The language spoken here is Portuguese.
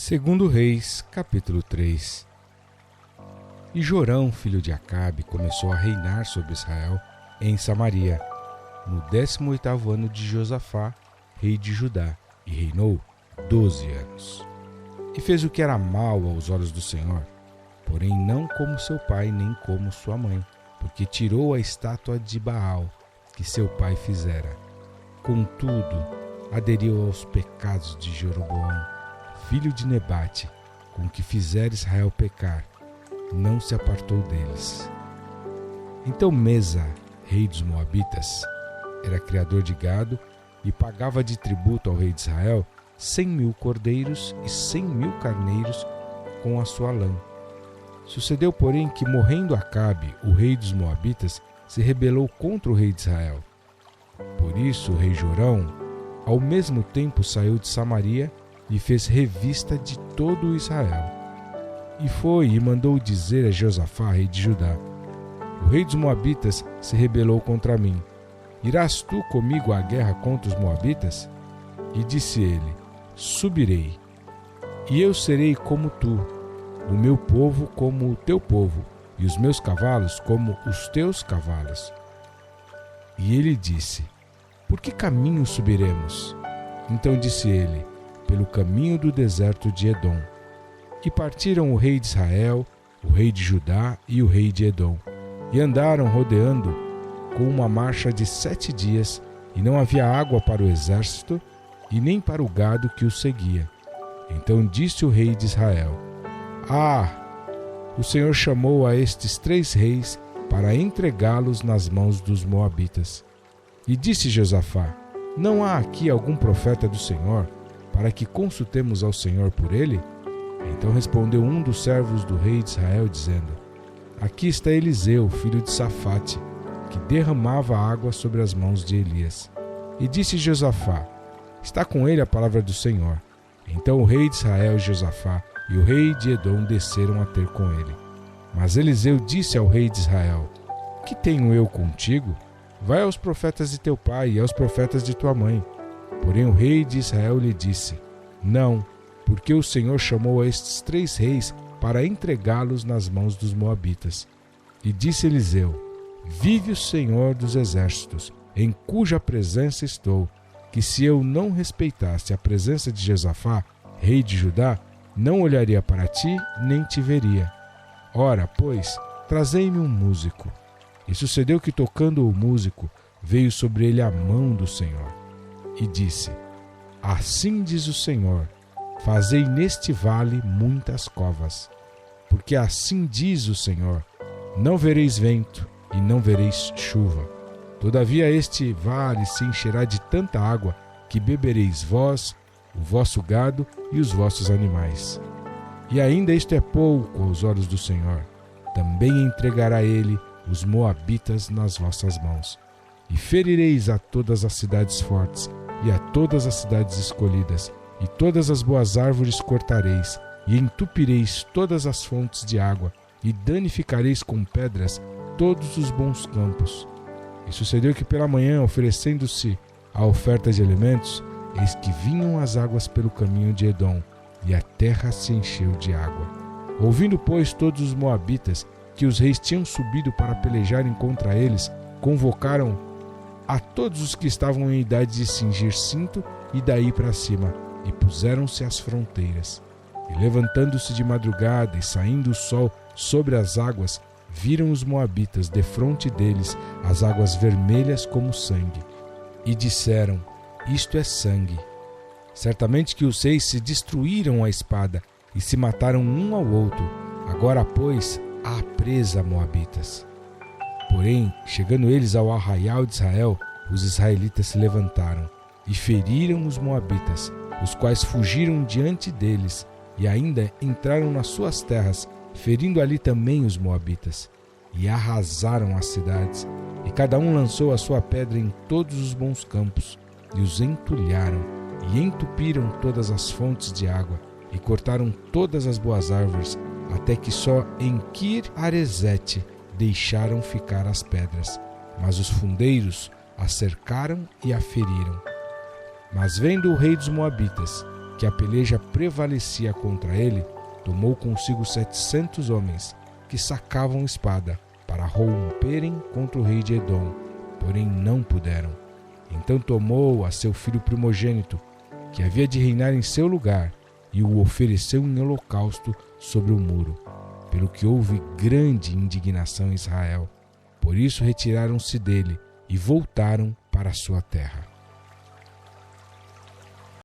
Segundo Reis, capítulo 3. E Jorão, filho de Acabe, começou a reinar sobre Israel em Samaria, no 18º ano de Josafá, rei de Judá, e reinou 12 anos. E fez o que era mal aos olhos do Senhor, porém não como seu pai nem como sua mãe, porque tirou a estátua de Baal que seu pai fizera. Contudo, aderiu aos pecados de Jeroboão, filho de Nebate, com que fizera Israel pecar, não se apartou deles. Então Mesa, rei dos Moabitas, era criador de gado e pagava de tributo ao rei de Israel 100.000 cordeiros e 100.000 carneiros com a sua lã. Sucedeu, porém, que morrendo Acabe, o rei dos Moabitas, se rebelou contra o rei de Israel. Por isso o rei Jorão, ao mesmo tempo, saiu de Samaria e fez revista de todo Israel. E foi e mandou dizer a Josafá, rei de Judá: o rei dos Moabitas se rebelou contra mim. Irás tu comigo à guerra contra os Moabitas? E disse ele: subirei. E eu serei como tu, o meu povo como o teu povo, e os meus cavalos como os teus cavalos. E ele disse: por que caminho subiremos? Então disse ele: pelo caminho do deserto de Edom. E partiram o rei de Israel, o rei de Judá e o rei de Edom, e andaram rodeando com uma marcha de 7 dias, e não havia água para o exército, e nem para o gado que os seguia. Então disse o rei de Israel: o Senhor chamou a estes 3 reis para entregá-los nas mãos dos moabitas. E disse Josafá: não há aqui algum profeta do Senhor, para que consultemos ao Senhor por ele? Então respondeu um dos servos do rei de Israel, dizendo: aqui está Eliseu, filho de Safate, que derramava água sobre as mãos de Elias. E disse Josafá: está com ele a palavra do Senhor. Então o rei de Israel, Josafá, e o rei de Edom desceram a ter com ele. Mas Eliseu disse ao rei de Israel: que tenho eu contigo? Vai aos profetas de teu pai e aos profetas de tua mãe. Porém o rei de Israel lhe disse: não, porque o Senhor chamou a estes 3 reis para entregá-los nas mãos dos moabitas. E disse Eliseu: vive o Senhor dos exércitos, em cuja presença estou, que se eu não respeitasse a presença de Josafá, rei de Judá, não olharia para ti, nem te veria. Ora, pois, trazei-me um músico. E sucedeu que, tocando o músico, veio sobre ele a mão do Senhor. E disse: assim diz o Senhor, fazei neste vale muitas covas. Porque assim diz o Senhor: não vereis vento e não vereis chuva. Todavia este vale se encherá de tanta água que bebereis vós, o vosso gado e os vossos animais. E ainda isto é pouco aos olhos do Senhor. Também entregará ele os moabitas nas vossas mãos. E ferireis a todas as cidades fortes e a todas as cidades escolhidas, e todas as boas árvores cortareis, e entupireis todas as fontes de água, e danificareis com pedras todos os bons campos. E sucedeu que pela manhã, oferecendo-se a oferta de alimentos, eis que vinham as águas pelo caminho de Edom, e a terra se encheu de água. Ouvindo, pois, todos os moabitas que os reis tinham subido para pelejarem contra eles, convocaram a todos os que estavam em idade de cingir cinto e daí para cima, e puseram-se às fronteiras. E levantando-se de madrugada e saindo o sol sobre as águas, viram os moabitas defronte deles as águas vermelhas como sangue. E disseram: isto é sangue. Certamente que os reis se destruíram à espada e se mataram um ao outro. Agora, pois, há presa, moabitas. Porém, chegando eles ao arraial de Israel, os israelitas se levantaram e feriram os moabitas, os quais fugiram diante deles, e ainda entraram nas suas terras, ferindo ali também os moabitas, e arrasaram as cidades, e cada um lançou a sua pedra em todos os bons campos, e os entulharam, e entupiram todas as fontes de água, e cortaram todas as boas árvores, até que só em Kir-Arezete deixaram ficar as pedras, mas os fundeiros a cercaram e a feriram. Mas vendo o rei dos Moabitas que a peleja prevalecia contra ele, tomou consigo 700 homens que sacavam espada para romperem contra o rei de Edom, porém não puderam. Então tomou a seu filho primogênito, que havia de reinar em seu lugar, e o ofereceu em holocausto sobre o muro, pelo que houve grande indignação em Israel. Por isso retiraram-se dele e voltaram para a sua terra.